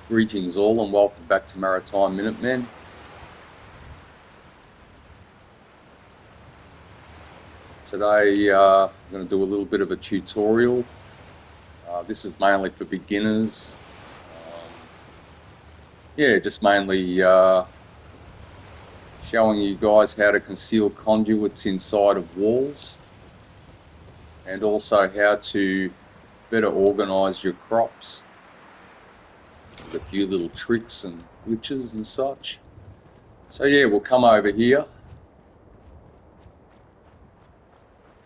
Greetings all and welcome back to Maritime Minutemen. Today I'm going to do a little bit of a tutorial. This is mainly for beginners. Just mainly showing you guys how to conceal conduits inside of walls and also how to better organise your crops with a few little tricks and glitches and such. So we'll come over here.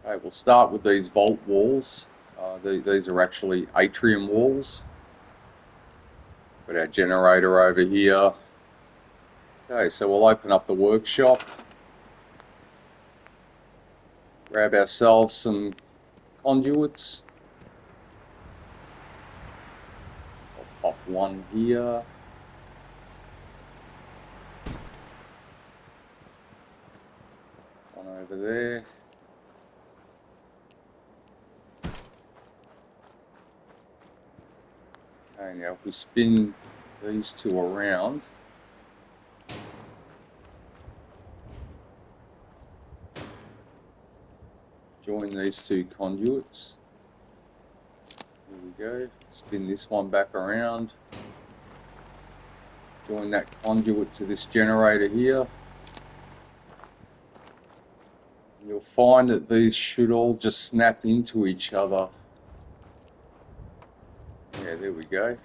Okay, we'll start with these vault walls. These are actually atrium walls. Got our generator over here. Okay, so we'll open up the workshop. Grab ourselves some conduits. I'll pop one here. One over there. Okay, now if we spin these two around, join these two conduits. There we go. Spin this one back around. Join that conduit to this generator here. You'll find that these should all just snap into each other. Yeah, there we go.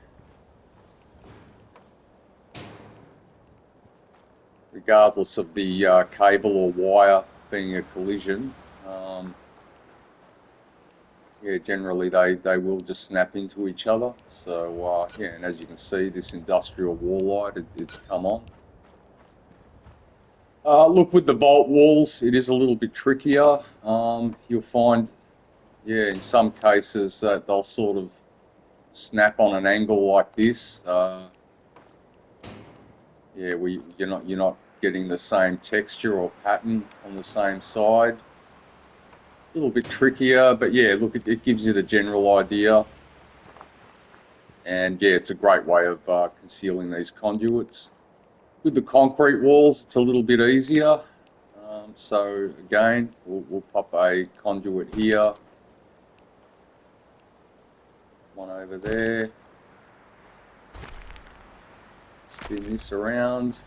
Regardless of the cable or wire being a collision, generally they will just snap into each other. So and as you can see, this industrial wall light, it's come on. Look, with the vault walls, it is a little bit trickier. You'll find, in some cases that they'll sort of snap on an angle like this. You're not getting the same texture or pattern on the same side. A little bit trickier, but look, it gives you the general idea. And it's a great way of concealing these conduits. With the concrete walls, it's a little bit easier. So again, we'll pop a conduit here. One over there. Spin this around.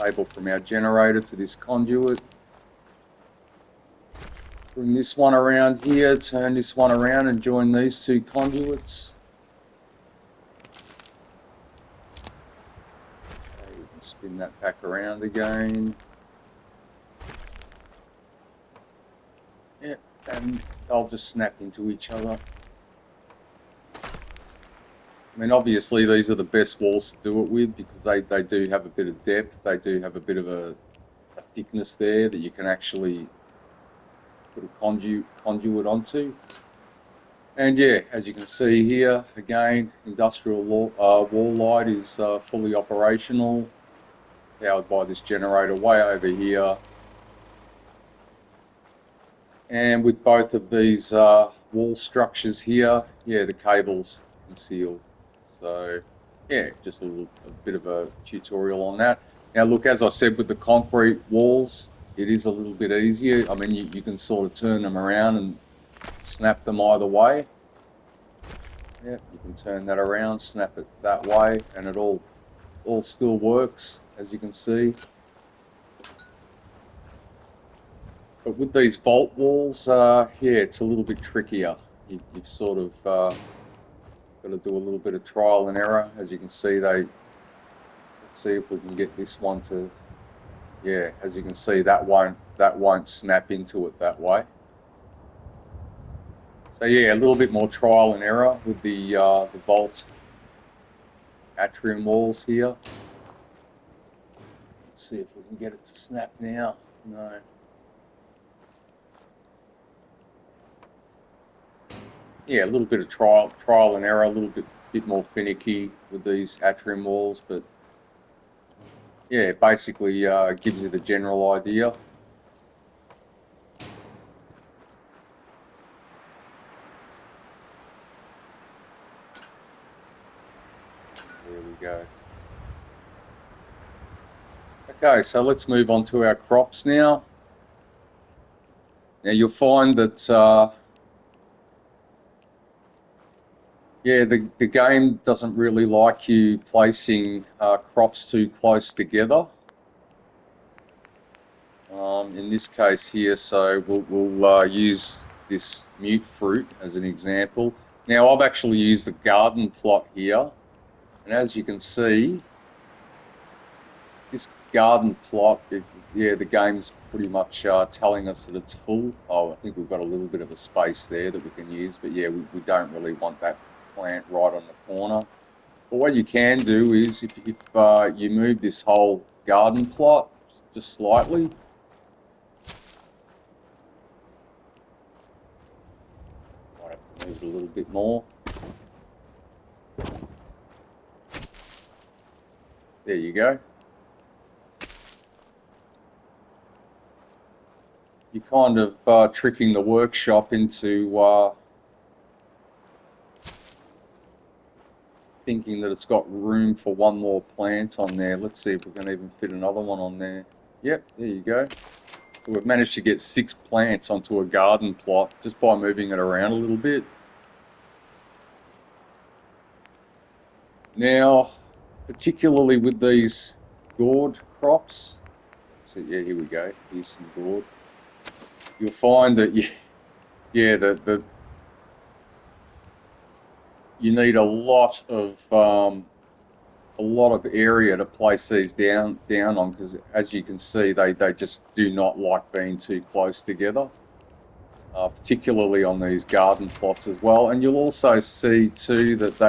Cable from our generator to this conduit. Bring this one around here, turn this one around and join these two conduits. Okay, we can spin that back around again. And they'll just snap into each other. I mean, obviously these are the best walls to do it with because they do have a bit of depth. They do have a bit of a thickness there that you can actually put a conduit onto. And as you can see here, again, industrial wall light is fully operational, powered by this generator way over here. And with both of these wall structures here, the cable's concealed. So just a bit of a tutorial on that. Now look, as I said, with the concrete walls, it is a little bit easier. I mean, you can sort of turn them around and snap them either way. You can turn that around, snap it that way, and it all still works, as you can see. But with these vault walls, it's a little bit trickier. You've sort of got to do a little bit of trial and error. As you can see, let's see if we can get this one to, as you can see, that won't snap into it that way. So a little bit more trial and error with the vault atrium walls here. Let's see if we can get it to snap now. No. A little bit of trial and error, a little bit more finicky with these atrium walls, but basically gives you the general idea. There we go. Okay, so let's move on to our crops now. Now you'll find that, yeah, the game doesn't really like you placing crops too close together. In this case here, so we'll use this mute fruit as an example. Now I've actually used a garden plot here, and as you can see, this garden plot, yeah, the game's pretty much telling us that it's full. Oh, I think we've got a little bit of a space there that we can use, but yeah, we don't really want that plant right on the corner. But what you can do is if you move this whole garden plot just slightly, might have to move it a little bit more. There you go. You're kind of tricking the workshop into thinking that it's got room for one more plant on there. Let's see if we can even fit another one on there. Yep, there you go. So we've managed to get 6 plants onto a garden plot just by moving it around a little bit. Now, particularly with these gourd crops, so yeah, here we go. Here's some gourd. You'll find that you need a lot of area to place these down on, because as you can see, they just do not like being too close together, particularly on these garden plots as well. And you'll also see too that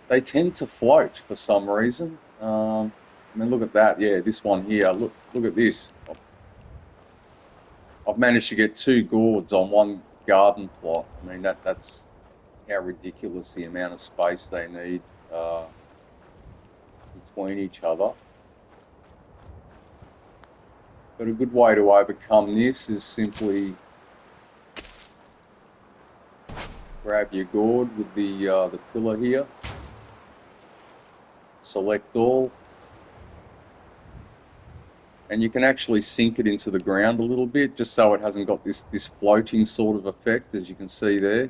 they tend to float for some reason. I mean, look at that. Yeah, this one here. Look at this. I've managed to get 2 gourds on one garden plot. I mean, that's how ridiculous the amount of space they need between each other. But a good way to overcome this is simply grab your gourd with the pillar here, select all, and you can actually sink it into the ground a little bit just so it hasn't got this floating sort of effect, as you can see there.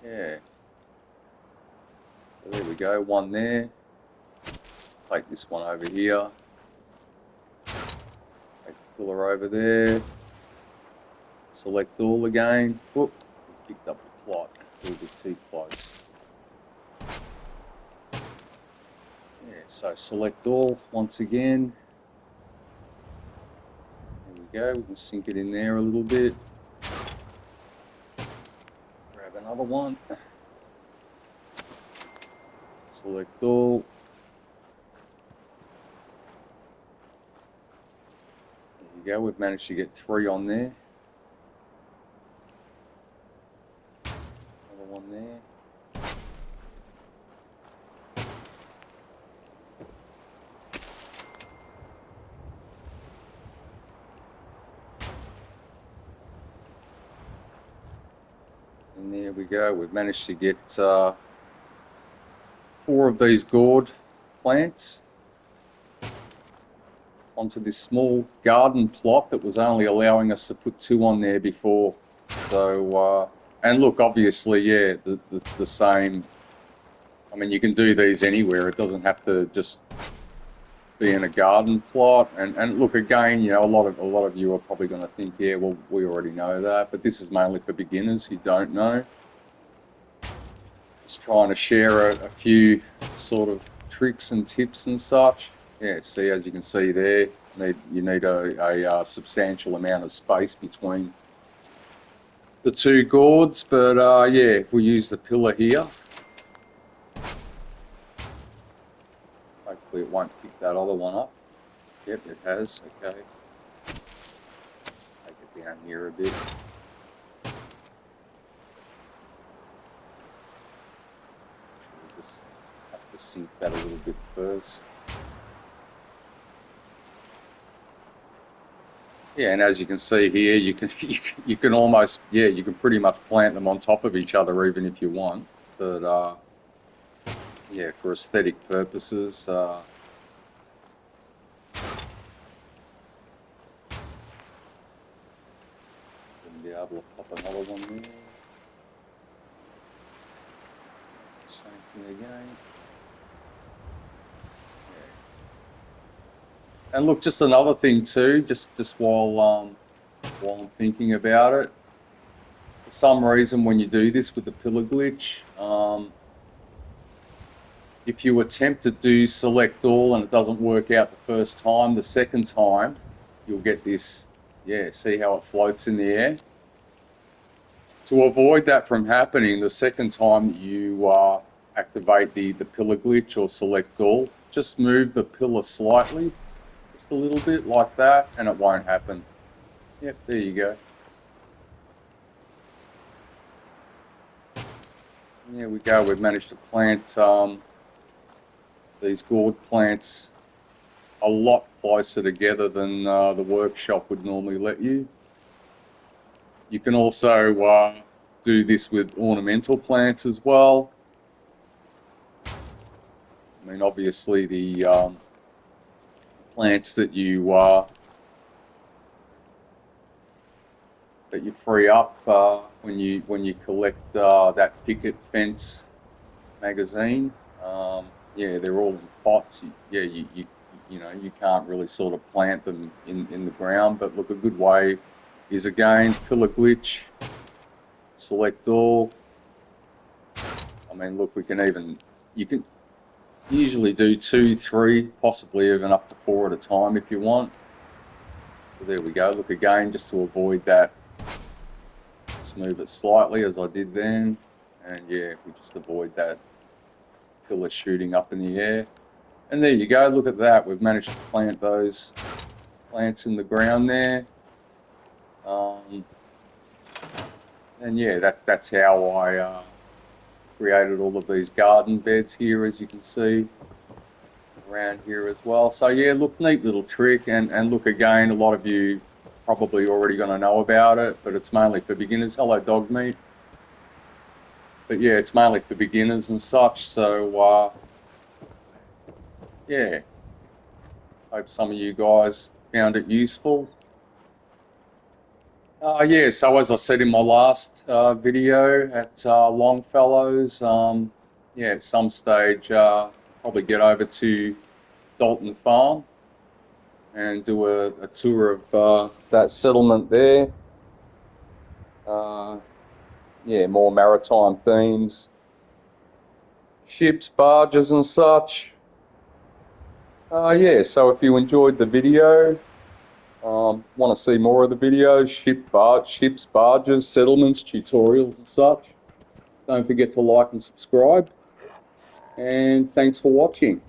Yeah. So there we go, one there. Take this one over here. Take the pillar over there. Select all again. Whoop, picked up the plot. A little bit too close. Yeah, so select all once again. There we go. We can sink it in there a little bit. Grab another one. Select all. There you go. We've managed to get 3 on there. Another one there. And there we go. We've managed to get 4 of these gourd plants onto this small garden plot that was only allowing us to put 2 on there before. So, and look, obviously, yeah, the same. I mean, you can do these anywhere. It doesn't have to just be in a garden plot. And look, again, you know, a lot of you are probably going to think, yeah, well, we already know that, but this is mainly for beginners who don't know. Just trying to share a few sort of tricks and tips and such. Yeah, see, as you can see there, you need a substantial amount of space between the 2 gourds, but yeah, if we use the pillar here, hopefully it won't pick that other one up. Yep, it has. Okay. Take it down here a bit. We'll just have to sink that a little bit first. Yeah, and as you can see here, you can almost, yeah, you can pretty much plant them on top of each other even if you want. But yeah, for aesthetic purposes. Be able to pop another one there. Same thing again. Yeah. And look, just another thing too, just while I'm thinking about it, for some reason when you do this with the pillar glitch, if you attempt to do select all and it doesn't work out the first time, the second time you'll get this, yeah, see how it floats in the air? To avoid that from happening, the second time you activate the pillar glitch or select all, just move the pillar slightly, just a little bit like that, and it won't happen. Yep, there you go. There we go. We've managed to plant these gourd plants a lot closer together than the workshop would normally let you. You can also do this with ornamental plants as well. I mean, obviously the plants that you free up when you collect that picket fence magazine, yeah, they're all in pots. Yeah, you know, you can't really sort of plant them in the ground. But look, a good way is again pillar glitch, select all. I mean, look, you can usually do 2, 3, possibly even up to 4 at a time if you want. So there we go. Look again, just to avoid that. Let's move it slightly as I did then, and yeah, we just avoid that pillar shooting up in the air. And there you go. Look at that. We've managed to plant those plants in the ground there. And yeah, that's how I created all of these garden beds here, as you can see around here as well. So yeah, look, neat little trick. And look again, a lot of you probably already going to know about it, but it's mainly for beginners. Hello, dog meat. But yeah, it's mainly for beginners and such. So yeah, hope some of you guys found it useful. Yeah, so as I said in my last video at Longfellows, yeah, at some stage, probably get over to Dalton Farm and do a tour of that settlement there. Yeah, more maritime themes, ships, barges and such. Yeah, so if you enjoyed the video, want to see more of the videos, ships, barges, settlements, tutorials and such, don't forget to like and subscribe. And thanks for watching.